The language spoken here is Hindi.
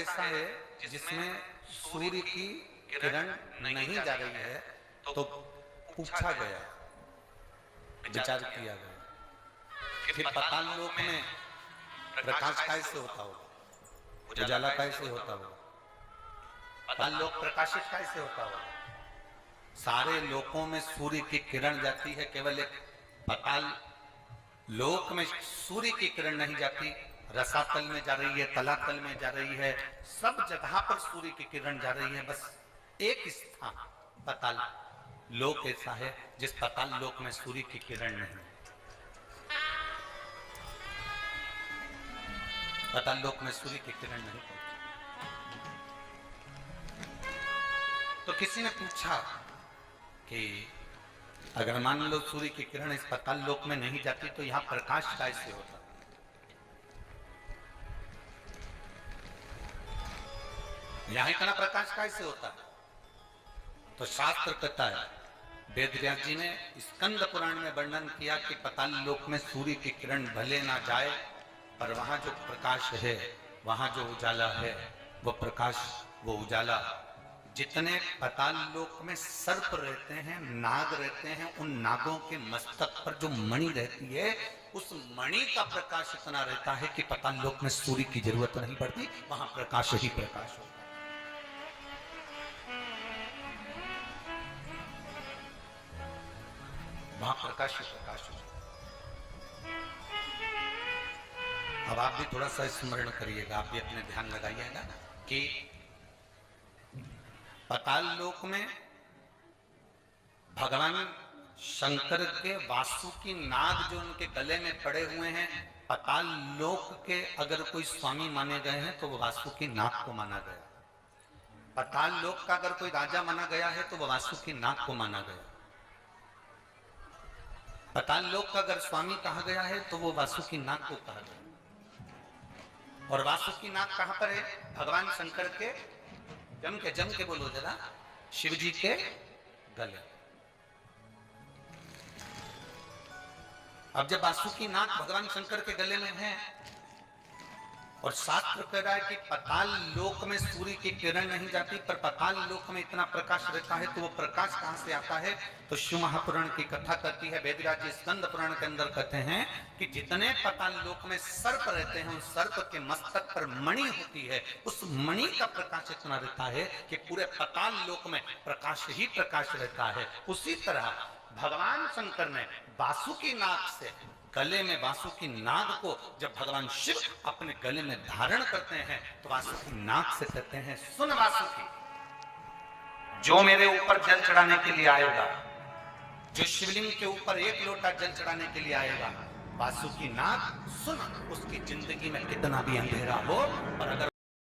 ऐसा है जिसमें सूर्य की किरण नहीं जा रही है, तो पूछा गया, विचार किया गया कि पाताल लोक में प्रकाश कैसे होता होगा, उजाला कैसे होता होगा, पाताल लोक प्रकाशित कैसे होता होगा। सारे लोकों में सूर्य की किरण जाती है, केवल एक पाताल लोक में सूर्य की किरण नहीं जाती। रसातल में जा रही है, तलातल में जा रही है, सब जगह पर सूर्य की किरण जा रही है। बस एक स्थान पाताल लोक ऐसा है जिस पाताल लोक में सूर्य की किरण नहीं। पाताल लोक में सूर्य की किरण नहीं पहुंची। तो किसी ने पूछा कि अगर मान लो सूर्य की किरण इस पाताल लोक में नहीं जाती तो यहां प्रकाश कैसे होता। यहां इतना प्रकाश कैसे होता है? तो शास्त्र कहता है, वेद व्यास जी ने स्कंद पुराण में वर्णन किया कि पाताल लोक में सूर्य की किरण भले ना जाए, पर वहां जो प्रकाश है, वहां जो उजाला है, वो प्रकाश, वो उजाला, जितने पाताल लोक में सर्प रहते हैं, नाग रहते हैं, उन नागों के मस्तक पर जो मणि रहती है, उस मणि का प्रकाश इतना रहता है कि पाताल लोक में सूर्य की जरूरत नहीं पड़ती, वहां प्रकाश ही प्रकाश होता है। वहां प्रकाश ही प्रकाश होता है। अब आप भी थोड़ा सा स्मरण करिएगा, आप भी अपने ध्यान लगाइएगा कि पाताल लोक में भगवान शंकर के वासुकी नाग जो उनके गले में पड़े हुए हैं, पाताल लोक के अगर कोई स्वामी माने गए हैं तो वो वासुकी नाग को माना गया। पाताल लोक का अगर कोई राजा माना गया है तो वो वासुकी नाग को माना गया। पाताल लोक का अगर स्वामी कहा गया है तो वो वासुकी नाग को कहा गया। और वासुकी नाग कहां पर है? भगवान शंकर के जम के बोलो जरा, शिव जी के गले। अब जब वासुकी नाग भगवान शंकर के गले में है और शास्त्र कह रहा है कि पाताल लोक में सूर्य की किरण नहीं जाती, पर पाताल लोक में इतना प्रकाश रहता है, तो वो प्रकाश कहां से आता है? तो शिव महापुराण की कथा कहती है, वेदव्यास जी स्कंद पुराण के अंदर कहते हैं कि जितने पाताल लोक में सर्प रहते हैं, उस सर्प के मस्तक पर मणि होती है, उस मणि का प्रकाश इतना रहता है कि पूरे पाताल लोक में प्रकाश ही प्रकाश रहता है। उसी तरह भगवान शंकर ने वासुकी नाग से, गले में वासुकी नाग को जब भगवान शिव अपने गले में धारण करते हैं तो वासुकी नाग से कहते हैं, सुन वासुकी, जो मेरे ऊपर जल चढ़ाने के लिए आएगा, जो शिवलिंग के ऊपर एक लोटा जल चढ़ाने के लिए आएगा, वासुकी नाग सुन, उसकी जिंदगी में कितना भी अंधेरा हो, और अगर